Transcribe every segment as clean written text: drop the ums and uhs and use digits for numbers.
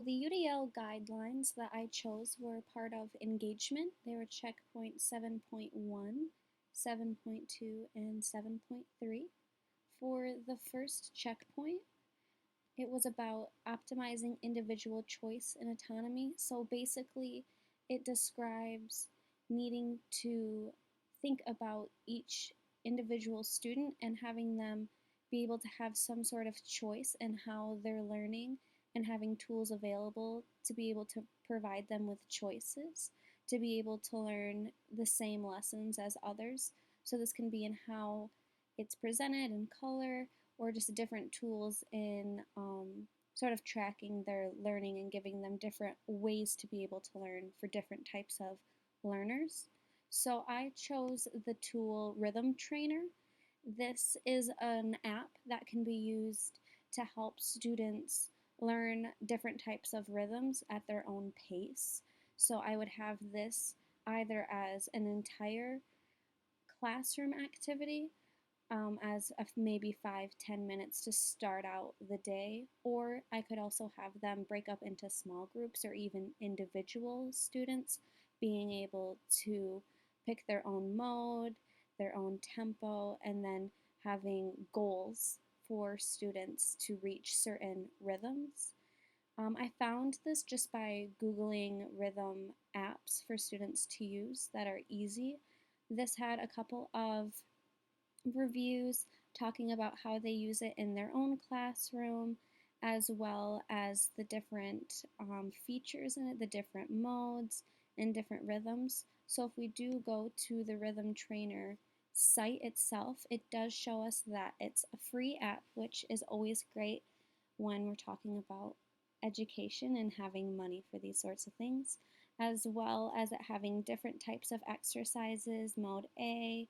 The UDL guidelines that I chose were part of engagement. They were checkpoint 7.1, 7.2, and 7.3. For the first checkpoint, it was about optimizing individual choice and autonomy. So basically, it describes needing to think about each individual student and having them be able to have some sort of choice in how they're learning and having tools available to be able to provide them with choices to be able to learn the same lessons as others. So this can be in how it's presented in color, or just different tools in sort of tracking their learning and giving them different ways to be able to learn for different types of learners. So I chose the tool Rhythm Trainer. This is an app that can be used to help students learn different types of rhythms at their own pace. So I would have this either as an entire classroom activity, as maybe 5-10 minutes to start out the day, or I could also have them break up into small groups or even individual students being able to pick their own mode, their own tempo, and then having goals for students to reach certain rhythms. I found this just by Googling rhythm apps for students to use that are easy. This had a couple of reviews talking about how they use it in their own classroom, as well as the different features in it, the different modes and different rhythms. So if we do go to the Rhythm Trainer site itself, it does show us that it's a free app, which is always great when we're talking about education and having money for these sorts of things, as well as it having different types of exercises. Mode A,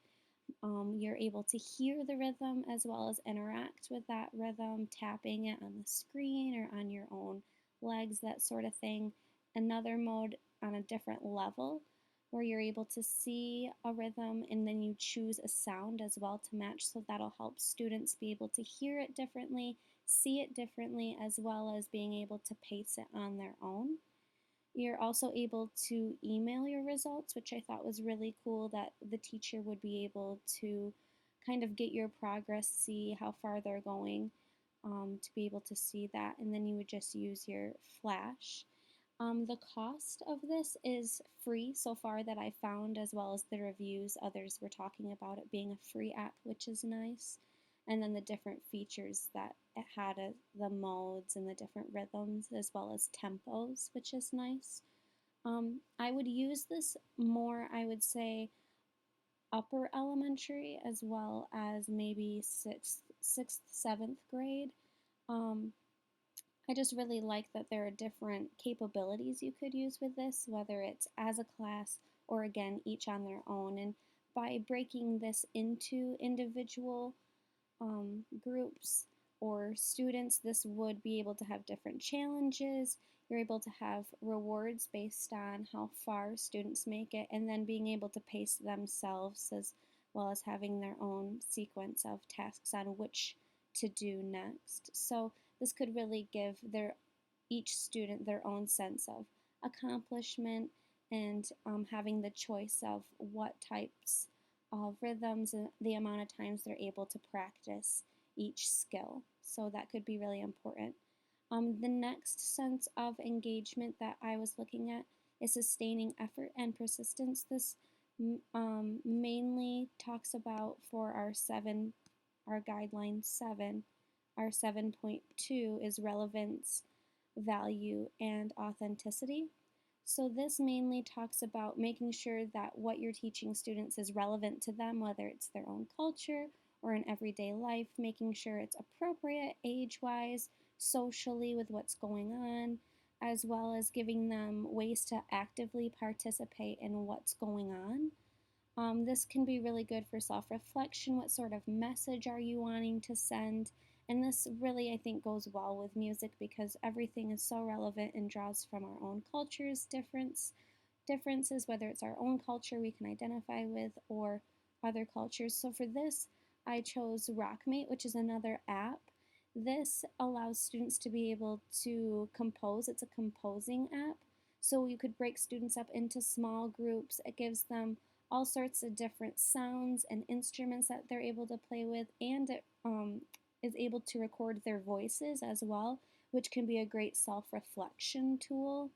you're able to hear the rhythm as well as interact with that rhythm, tapping it on the screen or on your own legs, that sort of thing. Another mode on a different level where you're able to see a rhythm and then you choose a sound as well to match, so that'll help students be able to hear it differently, see it differently, as well as being able to pace it on their own. You're also able to email your results, which I thought was really cool, that the teacher would be able to kind of get your progress, see how far they're going, to be able to see that, and then you would just use your flash. The cost of this is free so far that I found, as well as the reviews. Others were talking about it being a free app, which is nice. And then the different features that it had, the modes and the different rhythms, as well as tempos, which is nice. I would use this more, I would say, upper elementary, as well as maybe sixth, seventh grade. Um, I just really like that there are different capabilities you could use with this, whether it's as a class or again, each on their own. And by breaking this into individual groups or students, this would be able to have different challenges. You're able to have rewards based on how far students make it, and then being able to pace themselves as well as having their own sequence of tasks on which to do next. So this could really give each student their own sense of accomplishment and having the choice of what types of rhythms and the amount of times they're able to practice each skill. So that could be really important. The next sense of engagement that I was looking at is sustaining effort and persistence. This mainly talks about for our guideline 7, our 7.2 is relevance, value, and authenticity. So this mainly talks about making sure that what you're teaching students is relevant to them, whether it's their own culture or in everyday life, making sure it's appropriate age-wise, socially with what's going on, as well as giving them ways to actively participate in what's going on. This can be really good for self-reflection. What sort of message are you wanting to send? And this really, I think, goes well with music because everything is so relevant and draws from our own cultures, differences, whether it's our own culture we can identify with or other cultures. So for this, I chose Rockmate, which is another app This allows students to be able to compose. It's a composing app. So you could break students up into small groups. It gives them all sorts of different sounds and instruments that they're able to play with, and it is able to record their voices as well, which can be a great self-reflection tool.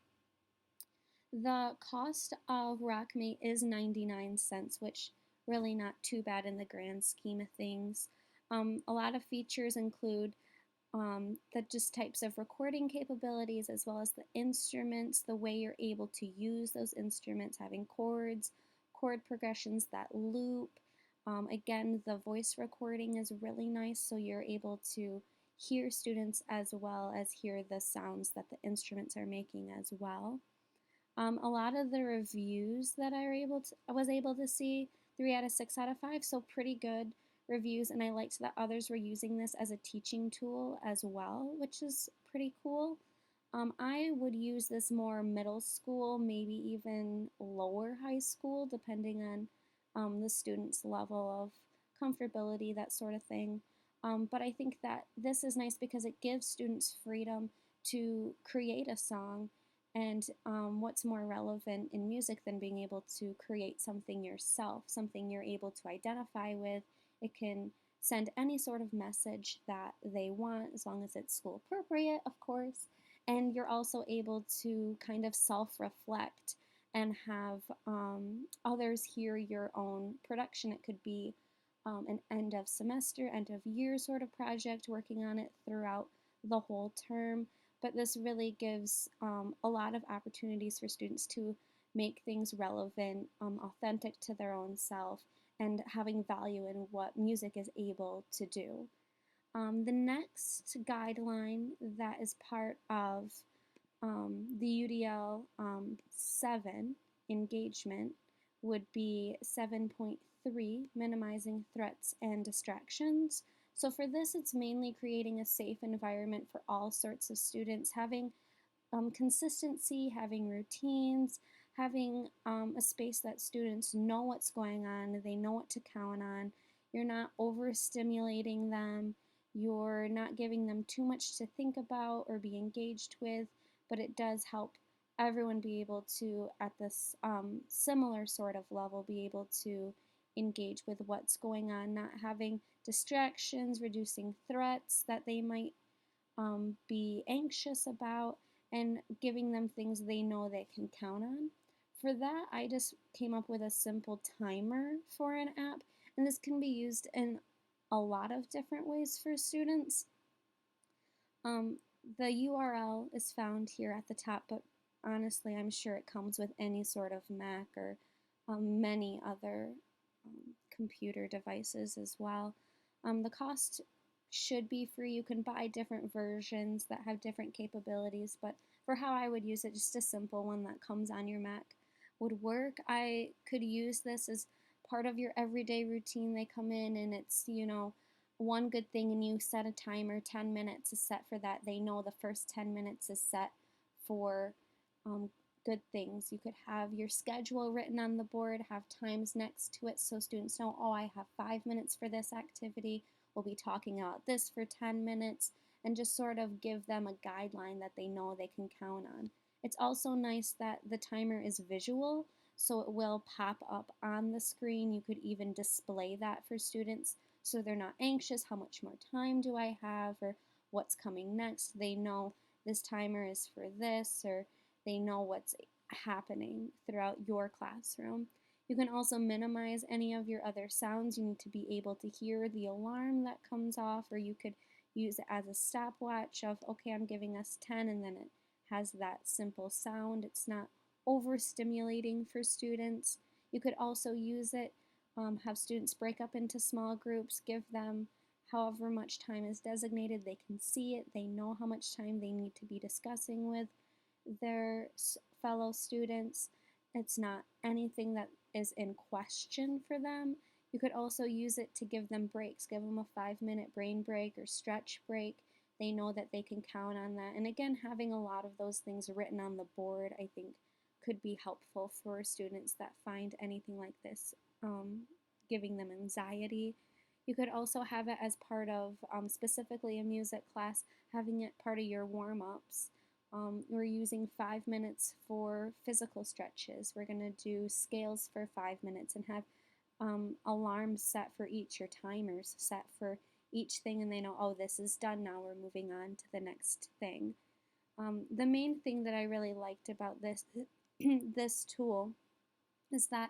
The cost of Rockmate is 99 cents, which really not too bad in the grand scheme of things. A lot of features include the just types of recording capabilities as well as the instruments, the way you're able to use those instruments, having chords, chord progressions that loop. Again, the voice recording is really nice, so you're able to hear students as well as hear the sounds that the instruments are making as well. A lot of the reviews that I was able to see, 3 out of 6 out of 5, so pretty good reviews, and I liked that others were using this as a teaching tool as well, which is pretty cool. I would use this more middle school, maybe even lower high school, depending on the student's level of comfortability, that sort of thing. But I think that this is nice because it gives students freedom to create a song, and what's more relevant in music than being able to create something yourself, something you're able to identify with. It can send any sort of message that they want, as long as it's school appropriate, of course. And you're also able to kind of self reflect and have others hear your own production. It could be an end of semester, end of year sort of project, working on it throughout the whole term. But this really gives a lot of opportunities for students to make things relevant, authentic to their own self, and having value in what music is able to do. The next guideline that is part of the UDL 7 engagement would be 7.3, minimizing threats and distractions. So for this, it's mainly creating a safe environment for all sorts of students, having consistency, having routines, having a space that students know what's going on, they know what to count on. You're not overstimulating them, you're not giving them too much to think about or be engaged with, but it does help everyone be able to, at this similar sort of level, be able to engage with what's going on, not having distractions, reducing threats that they might be anxious about, and giving them things they know they can count on. For that, I just came up with a simple timer for an app, and this can be used in a lot of different ways for students. Um, the URL is found here at the top, but honestly, I'm sure it comes with any sort of Mac or many other computer devices as well. The cost should be free. You can buy different versions that have different capabilities, but for how I would use it, just a simple one that comes on your Mac would work. I could use this as part of your everyday routine. They come in and it's, one good thing, and you set a timer. 10 minutes is set for that. They know the first 10 minutes is set for um, good things. You could have your schedule written on the board, have times next to it so students know, oh, I have 5 minutes for this activity. We'll be talking about this for 10 minutes, and just sort of give them a guideline that they know they can count on. It's also nice that the timer is visual, so it will pop up on the screen. You could even display that for students so they're not anxious. How much more time do I have, or what's coming next? They know this timer is for this, or they know what's happening throughout your classroom. You can also minimize any of your other sounds. You need to be able to hear the alarm that comes off, or you could use it as a stopwatch of, okay, I'm giving us 10, and then it has that simple sound. It's not overstimulating for students. You could also use it, have students break up into small groups, give them however much time is designated. They can see it, they know how much time they need to be discussing with their fellow students. It's not anything that is in question for them. You could also use it to give them breaks, give them a 5-minute brain break or stretch break. They know that they can count on that. And again, having a lot of those things written on the board, I think, could be helpful for students that find anything like this giving them anxiety. You could also have it as part of, specifically a music class, having it part of your warm-ups. We're using 5 minutes for physical stretches. We're going to do scales for 5 minutes and have alarms set for each, or timers set for each thing, and they know, oh, this is done now, we're moving on to the next thing. The main thing that I really liked about this this tool is that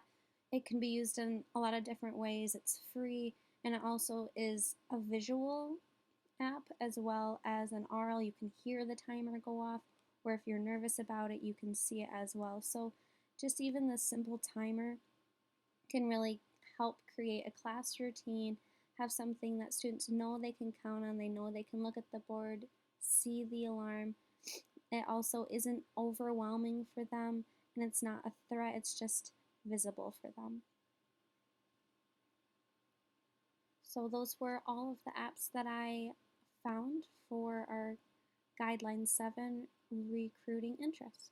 it can be used in a lot of different ways. It's free, and it also is a visual app as well as an RL. You can hear the timer go off, or if you're nervous about it, you can see it as well. So just even this simple timer can really help create a class routine, have something that students know they can count on, they know they can look at the board, see the alarm. It also isn't overwhelming for them, and it's not a threat, it's just visible for them. So those were all of the apps that I found for our Guideline 7 recruiting interest.